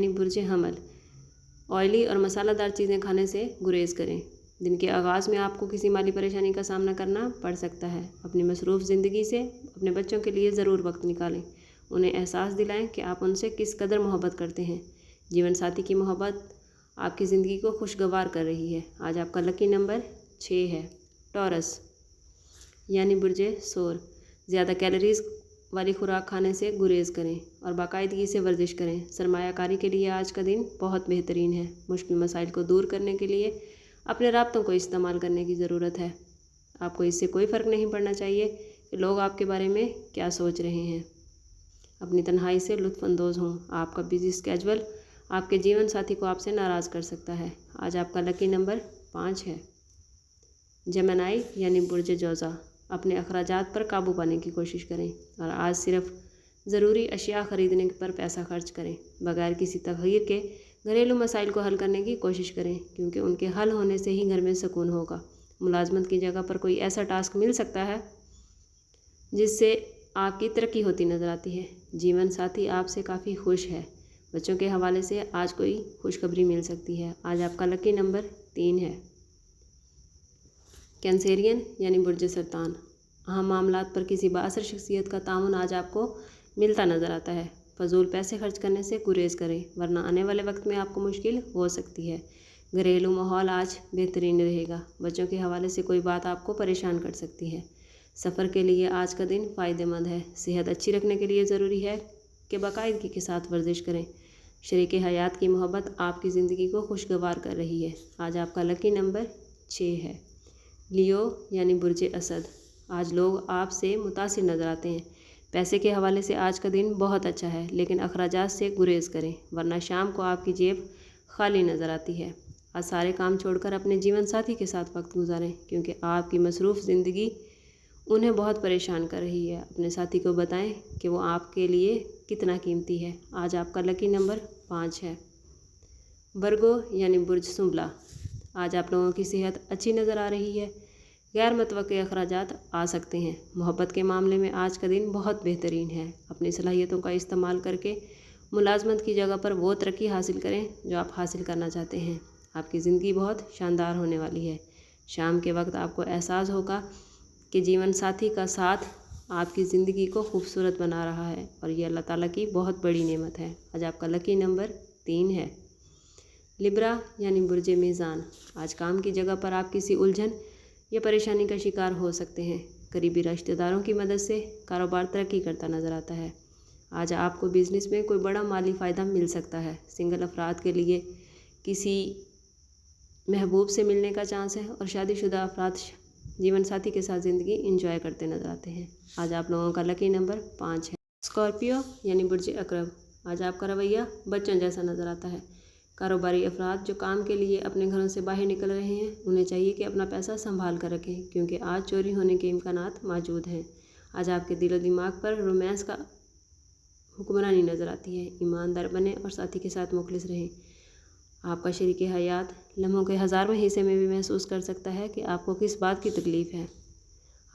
यानी बुर्ज हमल। ऑयली और मसाला दार चीज़ें खाने से गुरेज करें। दिन के आगाज़ में आपको किसी माली परेशानी का सामना करना पड़ सकता है। अपनी मसरूफ़ ज़िंदगी से अपने बच्चों के लिए ज़रूर वक्त निकालें। उन्हें एहसास दिलाएं कि आप उनसे किस कदर मोहब्बत करते हैं। जीवन साथी की मोहब्बत आपकी ज़िंदगी को खुशगवार कर रही है। आज आपका लकी नंबर 6 है। टॉरस यानी बुर्ज सोर। ज़्यादा कैलोरीज़ वाली खुराक खाने से गुरेज करें और बाकायदगी से वर्जिश करें। सरमायाकारी के लिए आज का दिन बहुत बेहतरीन है। मुश्किल मसाइल को दूर करने के लिए अपने राब्तों को इस्तेमाल करने की ज़रूरत है। आपको इससे कोई फ़र्क नहीं पड़ना चाहिए कि लोग आपके बारे में क्या सोच रहे हैं। अपनी तन्हाई से लुत्फ़अंदोज़ हों। आपका बिजी स्केजुअल आपके जीवन साथी को आपसे नाराज़ कर सकता है। आज आपका लकी नंबर 5 है। जेमिनी यानी बुर्ज जौज़ा। अपने अखराजात पर काबू पाने की कोशिश करें और आज सिर्फ ज़रूरी अशिया ख़रीदने पर पैसा खर्च करें। बगैर किसी तग़यीर के घरेलू मसाइल को हल करने की कोशिश करें, क्योंकि उनके हल होने से ही घर में सुकून होगा। मुलाजमत की जगह पर कोई ऐसा टास्क मिल सकता है जिससे आपकी तरक्की होती नज़र आती है। जीवन साथी आपसे काफ़ी खुश है। बच्चों के हवाले से आज कोई खुशखबरी मिल सकती है। आज आपका लकी नंबर 3 है। कैंसेरियन यानी बुर्ज सरतान। अहम मामलात पर किसी बाअसर शख्सियत का ताउन आज आपको मिलता नज़र आता है। फजूल पैसे खर्च करने से गुरेज करें, वरना आने वाले वक्त में आपको मुश्किल हो सकती है। घरेलू माहौल आज बेहतरीन रहेगा। बच्चों के हवाले से कोई बात आपको परेशान कर सकती है। सफ़र के लिए आज का दिन फ़ायदेमंद है। सेहत अच्छी रखने के लिए ज़रूरी है कि बाकायदगी के साथ वर्जिश करें। शरीक हयात की मोहब्बत आपकी ज़िंदगी को खुशगवार कर रही है। आज आपका लकी नंबर 6 है। लियो यानी बुर्ज असद। आज लोग आपसे मुतासिर नज़र आते हैं। पैसे के हवाले से आज का दिन बहुत अच्छा है, लेकिन अखराजात से गुरेज करें, वरना शाम को आपकी जेब खाली नज़र आती है। आज सारे काम छोड़कर अपने जीवन साथी के साथ वक्त गुजारें, क्योंकि आपकी मसरूफ़ ज़िंदगी उन्हें बहुत परेशान कर रही है। अपने साथी को बताएं कि वो आपके लिए कितना कीमती है। आज आपका लकी नंबर 5 है। वर्गो यानी बुर्ज सुंबला। आज आप लोगों की सेहत अच्छी नज़र आ रही है। गैर मुतवक्के अखराजात आ सकते हैं। मोहब्बत के मामले में आज का दिन बहुत बेहतरीन है। अपनी सलाहियतों का इस्तेमाल करके मुलाजमत की जगह पर वो तरक्की हासिल करें जो आप हासिल करना चाहते हैं। आपकी ज़िंदगी बहुत शानदार होने वाली है। शाम के वक्त आपको एहसास होगा कि जीवन साथी का साथ आपकी ज़िंदगी को खूबसूरत बना रहा है और ये अल्लाह ताला की बहुत बड़ी नेमत है। आज आपका लकी नंबर 3 है। लिब्रा यानी बुर्ज मीज़ान। आज काम की जगह पर आप किसी उलझन या परेशानी का शिकार हो सकते हैं। करीबी रिश्तेदारों की मदद से कारोबार तरक्की करता नज़र आता है। आज आपको बिज़नेस में कोई बड़ा माली फ़ायदा मिल सकता है। सिंगल अफराद के लिए किसी महबूब से मिलने का चांस है और शादीशुदा अफराद जीवन साथी के साथ ज़िंदगी इंजॉय करते नज़र आते हैं। आज आप लोगों का लकी नंबर 5 है। स्कॉर्पियो यानी बुर्ज अकरब। आज आपका रवैया बच्चों जैसा नज़र आता है। कारोबारी अफराद जो काम के लिए अपने घरों से बाहर निकल रहे हैं, उन्हें चाहिए कि अपना पैसा संभाल कर रखें, क्योंकि आज चोरी होने के इम्कानात मौजूद हैं। आज आपके दिलो दिमाग पर रोमांस का हुक्मरानी नज़र आती है। ईमानदार बने और साथी के साथ मुखलिस रहें। आपका शरीक हयात लम्हों के हज़ारों हिस्से में भी महसूस कर सकता है कि आपको किस बात की तकलीफ़ है।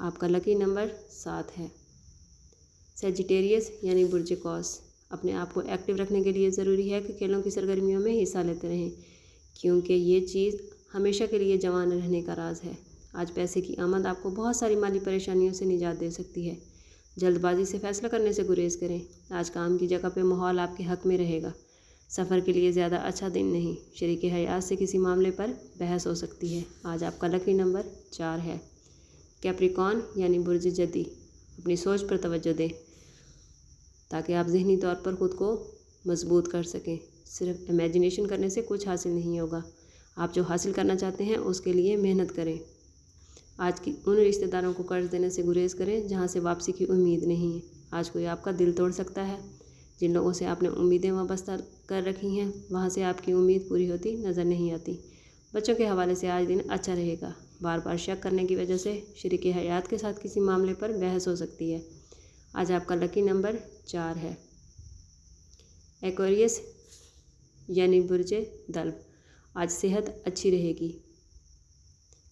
आपका लकी नंबर 7 है। सेजिटेरियस यानी बुर्ज कौस। अपने आप को एक्टिव रखने के लिए ज़रूरी है कि खेलों की सरगर्मियों में हिस्सा लेते रहें, क्योंकि ये चीज़ हमेशा के लिए जवान रहने का राज है। आज पैसे की आमद आपको बहुत सारी माली परेशानियों से निजात दे सकती है। जल्दबाजी से फ़ैसला करने से गुरेज करें। आज काम की जगह पे माहौल आपके हक़ में रहेगा। सफ़र के लिए ज़्यादा अच्छा दिन नहीं। शरीक हयात से किसी मामले पर बहस हो सकती है। आज आपका लकी नंबर 4 है। कैप्रिकॉर्न यानी बुर्ज जदी। अपनी सोच पर तवज्जो दें ताकि आप ज़हनी तौर पर ख़ुद को मजबूत कर सकें। सिर्फ इमेजिनेशन करने से कुछ हासिल नहीं होगा। आप जो हासिल करना चाहते हैं उसके लिए मेहनत करें। आज की उन रिश्तेदारों को कर्ज देने से गुरेज करें जहां से वापसी की उम्मीद नहीं है। आज कोई आपका दिल तोड़ सकता है। जिन लोगों से आपने उम्मीदें वाबस्ता कर रखी हैं, वहाँ से आपकी उम्मीद पूरी होती नज़र नहीं आती। बच्चों के हवाले से आज दिन अच्छा रहेगा। बार बार शक करने की वजह से शरीक हयात के साथ किसी मामले पर बहस हो सकती है। आज आपका लकी नंबर 4 है। एक्वेरियस यानी बुर्ज दल्ब। आज सेहत अच्छी रहेगी।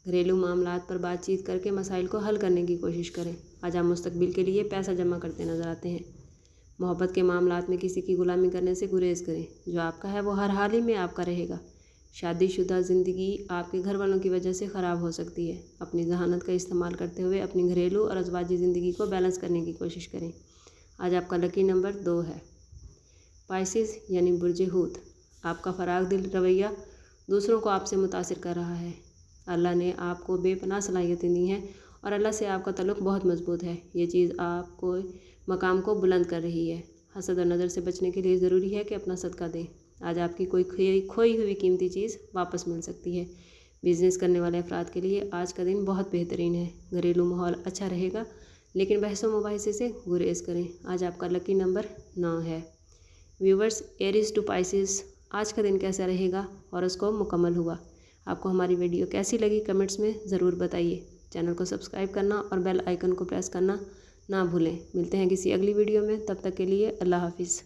घरेलू मामलात पर बातचीत करके मसाइल को हल करने की कोशिश करें। आज आप मुस्तकबिल के लिए पैसा जमा करते नज़र आते हैं। मोहब्बत के मामलात में किसी की गुलामी करने से गुरेज करें। जो आपका है वो हर हाल ही में आपका रहेगा। शादीशुदा ज़िंदगी आपके घर वालों की वजह से ख़राब हो सकती है। अपनी जहानत का इस्तेमाल करते हुए अपनी घरेलू और अज़वाजी ज़िंदगी को बैलेंस करने की कोशिश करें। आज आपका लकी नंबर 2 है। पाइसेस यानी बुर्ज हूत, आपका फराग दिल रवैया दूसरों को आपसे मुतासिर कर रहा है। अल्लाह ने आपको बेपनाह सलाहियतें दी हैं और अल्लाह से आपका ताल्लुक़ बहुत मजबूत है। ये चीज़ आपको मकाम को बुलंद कर रही है। हसद और नज़र से बचने के लिए ज़रूरी है कि अपना सदका दें। आज आपकी कोई खोई हुई कीमती चीज़ वापस मिल सकती है। बिज़नेस करने वाले अफराद के लिए आज का दिन बहुत बेहतरीन है। घरेलू माहौल अच्छा रहेगा, लेकिन बहसों मुबाहिसे से गुरेज करें। आज आपका लकी नंबर 9 है। व्यूवर्स, एरीज टू पाइसेस, आज का दिन कैसा रहेगा और उसको मुकम्मल हुआ। आपको हमारी वीडियो कैसी लगी कमेंट्स में ज़रूर बताइए। चैनल को सब्सक्राइब करना और बेल आइकन को प्रेस करना ना भूलें। मिलते हैं किसी अगली वीडियो में, तब तक के लिए अल्लाह हाफिज़।